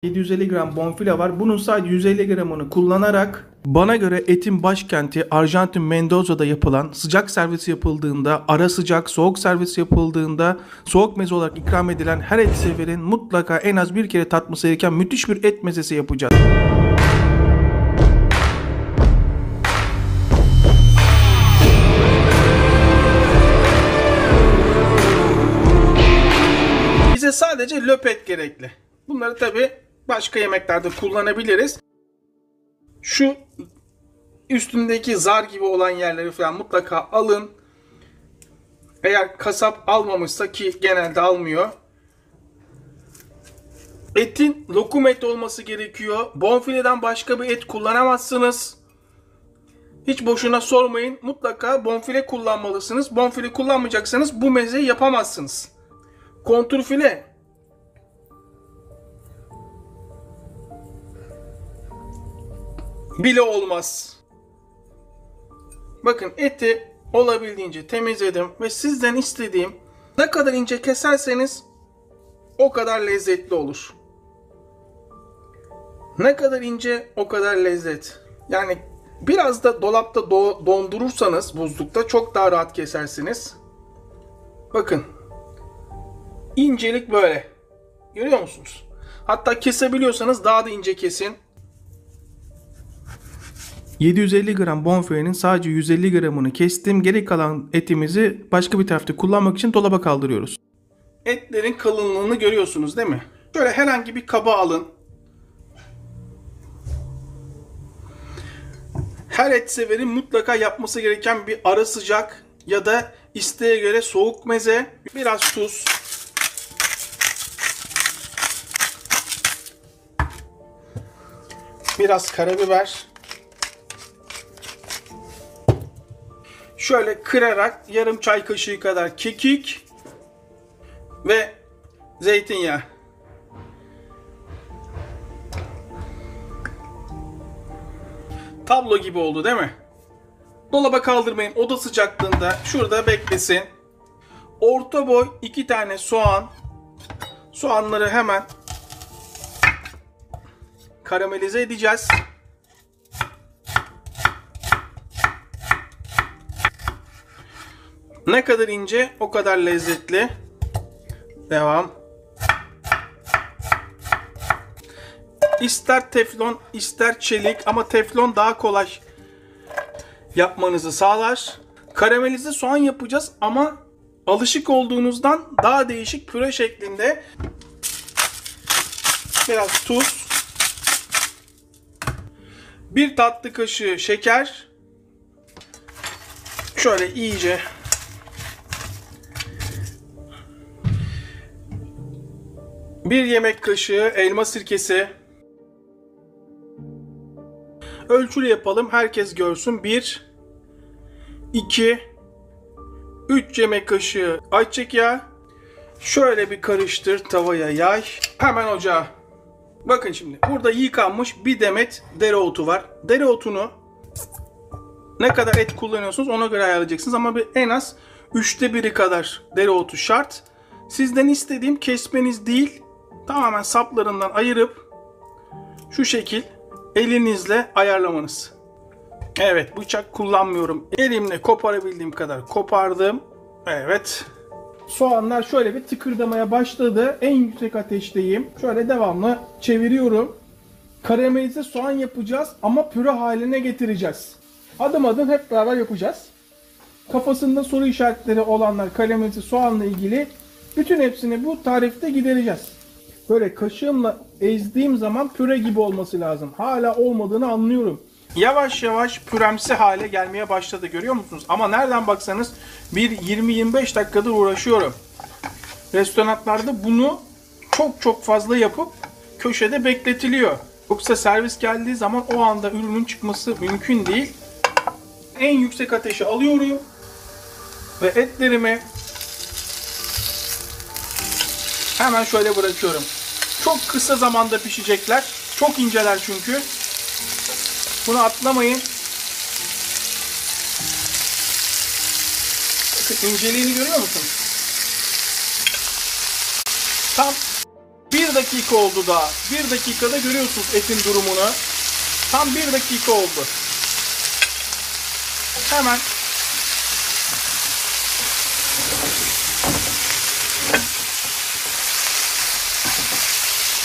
750 gram bonfile var. Bunun sadece 150 gramını kullanarak bana göre etin başkenti Arjantin Mendoza'da yapılan sıcak servis yapıldığında, ara sıcak, soğuk servis yapıldığında soğuk meze olarak ikram edilen her et severin mutlaka en az bir kere tatması gereken müthiş bir et mezesi yapacağız. Bize sadece löpet gerekli. Bunları tabi başka yemeklerde kullanabiliriz. Şu üstündeki zar gibi olan yerleri falan mutlaka alın. Eğer kasap almamışsa, ki genelde almıyor, etin lokum et olması gerekiyor. Bonfileden başka bir et kullanamazsınız. Hiç boşuna sormayın. Mutlaka bonfile kullanmalısınız. Bonfile kullanmayacaksanız bu mezeyi yapamazsınız. Kontrfile bile olmaz. Bakın eti olabildiğince temizledim ve sizden istediğim, ne kadar ince keserseniz o kadar lezzetli olur. Ne kadar ince o kadar lezzet. Yani biraz da dolapta dondurursanız buzlukta çok daha rahat kesersiniz. Bakın. İncelik böyle. Görüyor musunuz? Hatta kesebiliyorsanız daha da ince kesin. 750 gram bonfilenin sadece 150 gramını kestim. Geri kalan etimizi başka bir tarafta kullanmak için dolaba kaldırıyoruz. Etlerin kalınlığını görüyorsunuz değil mi? Şöyle herhangi bir kaba alın. Her et severin mutlaka yapması gereken bir ara sıcak ya da isteğe göre soğuk meze, biraz tuz, biraz karabiber, şöyle kırarak yarım çay kaşığı kadar kekik ve zeytinyağı. Tablo gibi oldu değil mi? Dolaba kaldırmayın. Oda sıcaklığında şurada beklesin. Orta boy 2 tane soğan. Soğanları hemen karamelize edeceğiz. Ne kadar ince o kadar lezzetli. Devam. İster teflon ister çelik, ama teflon daha kolay yapmanızı sağlar. Karamelize soğan yapacağız ama alışık olduğunuzdan daha değişik püre şeklinde. Biraz tuz. 1 tatlı kaşığı şeker. Şöyle iyice bir yemek kaşığı elma sirkesi. Ölçülü yapalım. Herkes görsün. 1, 2, 3 yemek kaşığı ayçiçek yağı. Şöyle bir karıştır. Tavaya yay. Hemen ocağa. Bakın şimdi. Burada yıkanmış bir demet dereotu var. Dereotunu ne kadar et kullanıyorsunuz ona göre ayarlayacaksınız. Ama en az 3'te 1'i kadar dereotu şart. Sizden istediğim kesmeniz değil, tamamen saplarından ayırıp şu şekil elinizle ayarlamanız. Evet, bıçak kullanmıyorum. Elimle koparabildiğim kadar kopardım. Evet. Soğanlar şöyle bir tıkırdamaya başladı. En yüksek ateşteyim. Şöyle devamlı çeviriyorum. Karamelize soğan yapacağız ama püre haline getireceğiz. Adım adım hep beraber yapacağız. Kafasında soru işaretleri olanlar karamelize soğanla ilgili bütün hepsini bu tarifte gidereceğiz. Böyle kaşığımla ezdiğim zaman püre gibi olması lazım. Hala olmadığını anlıyorum. Yavaş yavaş püremsi hale gelmeye başladı, görüyor musunuz? Ama nereden baksanız bir 20-25 dakikadır uğraşıyorum. Restoranlarda bunu çok fazla yapıp köşede bekletiliyor. Yoksa servis geldiği zaman o anda ürünün çıkması mümkün değil. En yüksek ateşe alıyorum ve etlerimi hemen şöyle bırakıyorum. Çok kısa zamanda pişecekler. Çok inceler çünkü. Bunu atlamayın. Bakın inceliğini görüyor musunuz? Tam 1 1 dakika oldu daha. 1 dakikada görüyorsunuz etin durumunu. Tam 1 dakika oldu. Hemen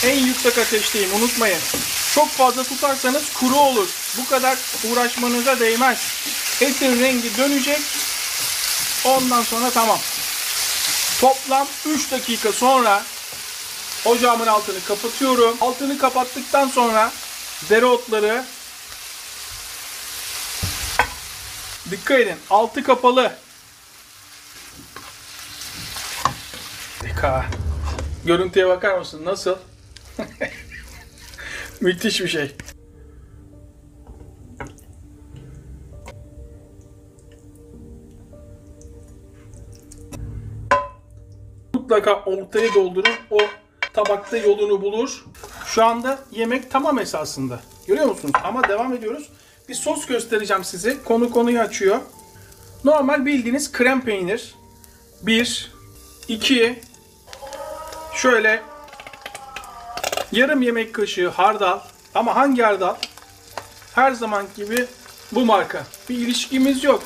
en yüksek ateşteyim, unutmayın. Çok fazla tutarsanız kuru olur. Bu kadar uğraşmanıza değmez. Etin rengi dönecek. Ondan sonra tamam. Toplam 3 dakika sonra ocağımın altını kapatıyorum. Altını kapattıktan sonra dereotları, dikkat edin, altı kapalı. Görüntüye bakar mısın? Nasıl? Müthiş bir şey. Mutlaka ortaya doldurun. O tabakta yolunu bulur. Şu anda yemek tamam esasında. Görüyor musunuz? Ama devam ediyoruz. Bir sos göstereceğim size. Konuyu açıyor. Normal bildiğiniz krem peynir. 1, 2, şöyle yarım yemek kaşığı hardal. Ama hangi hardal? Her zaman gibi bu marka. Bir ilişkimiz yok.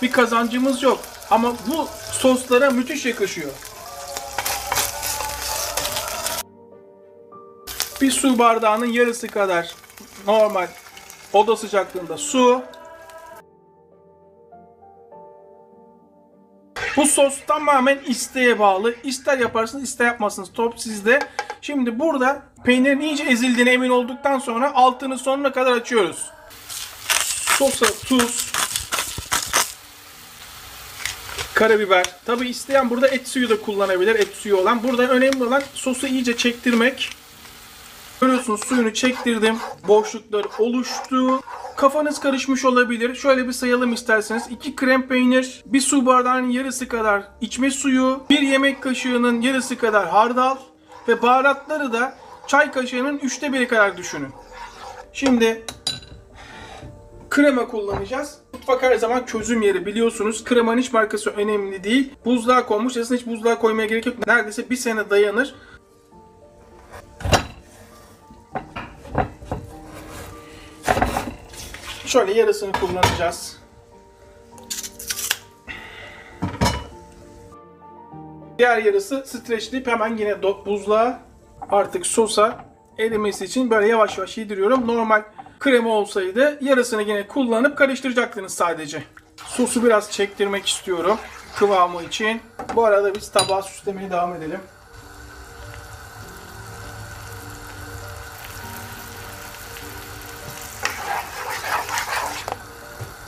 Bir kazancımız yok. Ama bu soslara müthiş yakışıyor. Bir su bardağının yarısı kadar normal oda sıcaklığında su. Bu sos tamamen isteğe bağlı. İster yaparsınız, ister yapmazsınız. Top sizde. Şimdi burada peynirin iyice ezildiğine emin olduktan sonra altını sonuna kadar açıyoruz. Sosa tuz, karabiber. Tabi isteyen burada et suyu da kullanabilir. Et suyu olan. Burada önemli olan sosu iyice çektirmek. Görüyorsunuz suyunu çektirdim. Boşluklar oluştu. Kafanız karışmış olabilir. Şöyle bir sayalım isterseniz. 2 krem peynir, 1 su bardağının yarısı kadar içme suyu, 1 yemek kaşığının yarısı kadar hardal ve baharatları da çay kaşığının 3'te 1'i kadar düşünün. Şimdi krema kullanacağız. Mutfak her zaman çözüm yeri biliyorsunuz. Kremanın hiç markası önemli değil. Buzluğa konmuş. Aslında hiç buzluğa koymaya gerek yok. Neredeyse 1 sene dayanır. Şöyle yarısını kullanacağız. Diğer yarısı streçleyip hemen yine buzluğa artık sosa erimesi için böyle yavaş yavaş yediriyorum. Normal krema olsaydı yarısını yine kullanıp karıştıracaktınız sadece. Sosu biraz çektirmek istiyorum kıvamı için. Bu arada biz tabağı süslemeye devam edelim.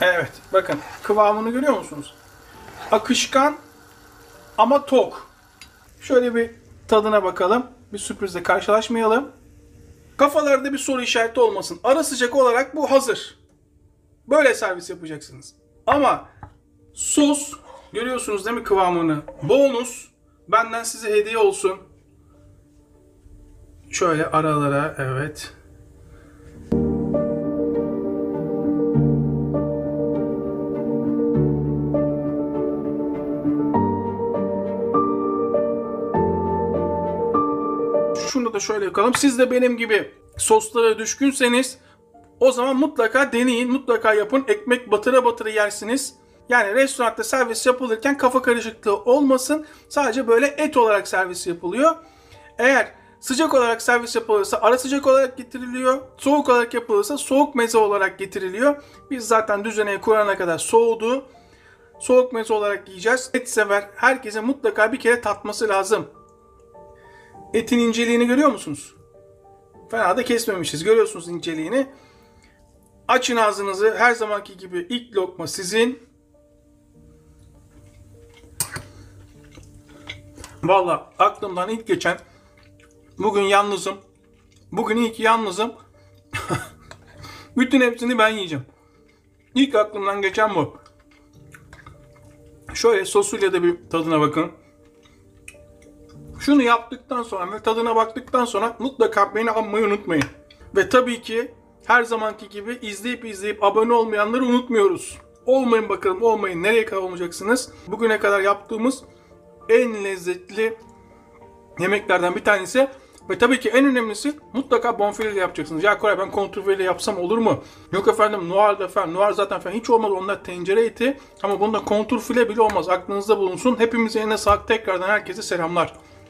Evet, bakın kıvamını görüyor musunuz? Akışkan ama tok. Şöyle bir tadına bakalım. Bir sürprizle karşılaşmayalım. Kafalarda bir soru işareti olmasın. Ara sıcak olarak bu hazır. Böyle servis yapacaksınız. Ama sos, görüyorsunuz değil mi kıvamını? Bonus, benden size hediye olsun. Şöyle aralara, evet. Şunu da şöyle yapalım. Siz de benim gibi soslara düşkünseniz o zaman mutlaka deneyin, mutlaka yapın. Ekmek batıra batıra yersiniz. Yani restoranda servis yapılırken kafa karışıklığı olmasın. Sadece böyle et olarak servis yapılıyor. Eğer sıcak olarak servis yapılırsa ara sıcak olarak getiriliyor. Soğuk olarak yapılırsa soğuk meze olarak getiriliyor. Biz zaten düzeneyi kurana kadar soğudu. Soğuk meze olarak yiyeceğiz. Et sever herkese mutlaka bir kere tatması lazım. Etin inceliğini görüyor musunuz? Fena da kesmemişiz. Görüyorsunuz inceliğini. Açın ağzınızı. Her zamanki gibi ilk lokma sizin. Vallahi aklımdan ilk geçen bugün yalnızım. Bugün iyi ki yalnızım. Bütün hepsini ben yiyeceğim. İlk aklımdan geçen bu. Şöyle sosuyla da bir tadına bakın. Şunu yaptıktan sonra ve tadına baktıktan sonra mutlaka beni anmayı unutmayın. Ve tabii ki her zamanki gibi izleyip abone olmayanları unutmuyoruz. Olmayın bakalım, olmayın. Nereye kadar olmayacaksınız? Bugüne kadar yaptığımız en lezzetli yemeklerden bir tanesi Ve tabii ki en önemlisi mutlaka bonfile yapacaksınız. Ya Koray ben kontrfile yapsam olur mu? Yok efendim noir efendim. Noir zaten falan hiç olmaz, onlar tencere eti. Ama bunda kontrfile bile olmaz. Aklınızda bulunsun. Hepimize eline sağlık. Tekrardan herkese selamlar.